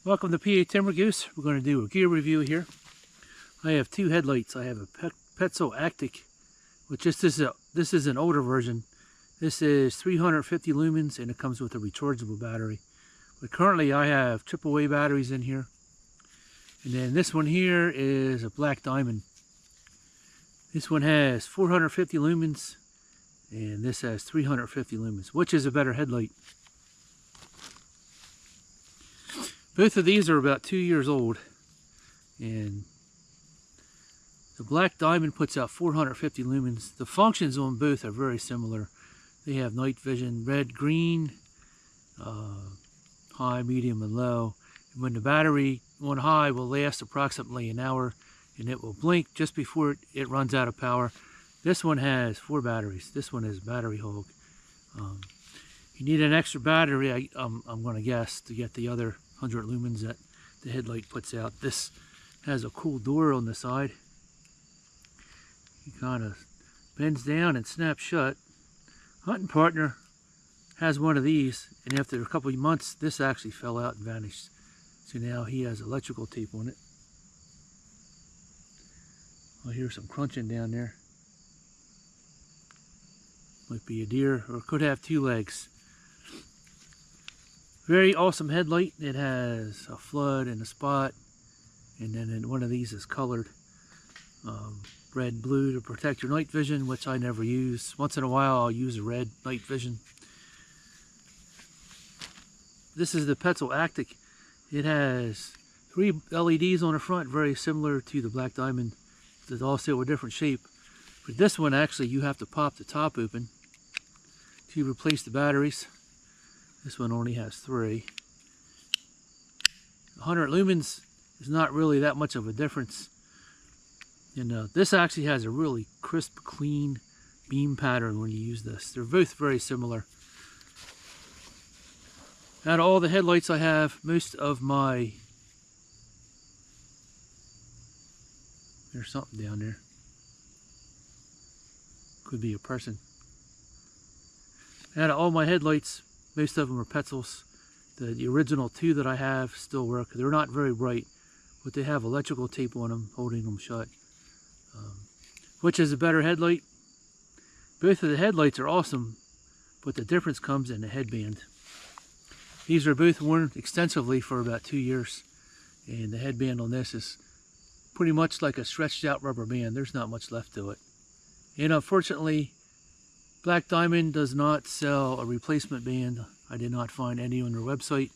Welcome to PA Timber Goose. We're going to do a gear review here. I have two headlights. I have a PETZL ACTIC, which this is an older version. This is 350 lumens and it comes with a rechargeable battery. But currently I have AAA batteries in here. And then this one here is a black diamond. This one has 450 lumens and this has 350 lumens. Which is a better headlight? Both of these are about 2 years old, and the black diamond puts out 450 lumens. The functions on both are very similar. They have night vision, red, green, high, medium, and low. And when the battery on high will last approximately an hour, and it will blink just before it runs out of power. This one has 4 batteries. This one is battery hog. You need an extra battery, I'm going to guess, to get the other 100 lumens that the headlight puts out. This has a cool door on the side. It kind of bends down and snaps shut. Hunting partner has one of these, and after a couple of months this actually fell out and vanished. So now he has electrical tape on it. I hear some crunching down there. Might be a deer, or it could have 2 legs. Very awesome headlight. It has a flood and a spot, and then one of these is colored red, blue to protect your night vision, which I never use. Once in a while I'll use a red night vision. This is the PETZL ACTIC. It has 3 LEDs on the front, very similar to the black diamond. It's also a different shape. But this one actually you have to pop the top open to replace the batteries. This one only has 3. 100 lumens is not really that much of a difference. And this actually has a really crisp, clean beam pattern when you use this. They're both very similar. Out of all the headlights I have, most of my... There's something down there. Could be a person. Out of all my headlights, most of them are PETZLs. The original 2 that I have still work. They're not very bright, but they have electrical tape on them, holding them shut. Which is a better headlight? Both of the headlights are awesome, but the difference comes in the headband. These are both worn extensively for about 2 years, and the headband on this is pretty much like a stretched out rubber band. There's not much left to it. And unfortunately, Black Diamond does not sell a replacement band. I did not find any on their website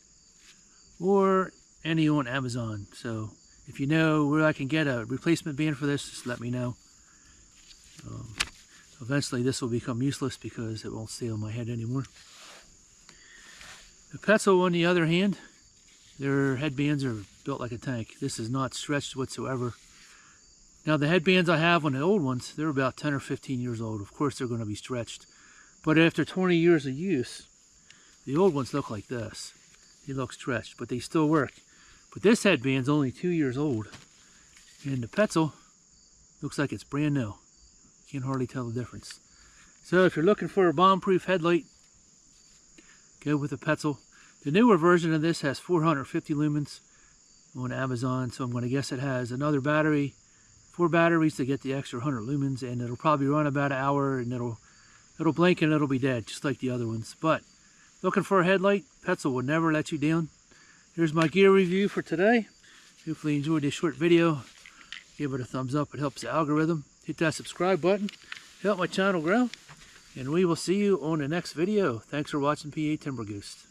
or any on Amazon. So if you know where I can get a replacement band for this, just let me know. Eventually this will become useless because it won't stay on my head anymore. The PETZL, on the other hand, their headbands are built like a tank. This is not stretched whatsoever. Now the headbands I have on the old ones, they're about 10 or 15 years old. Of course they're going to be stretched. But after 20 years of use, the old ones look like this. They look stretched, but they still work. But this headband's only 2 years old. And the PETZL looks like it's brand new. Can't hardly tell the difference. So if you're looking for a bomb-proof headlight, go with the PETZL. The newer version of this has 450 lumens on Amazon, so I'm going to guess it has another battery, 4 batteries to get the extra 100 lumens, and it'll probably run about an hour, and it'll blink and it'll be dead, just like the other ones. But looking for a headlight, PETZL will never let you down. Here's my gear review for today. Hopefully you enjoyed this short video. Give it a thumbs up, it helps the algorithm. Hit that subscribe button, help my channel grow, and we will see you on the next video. Thanks for watching PA Timber Goose.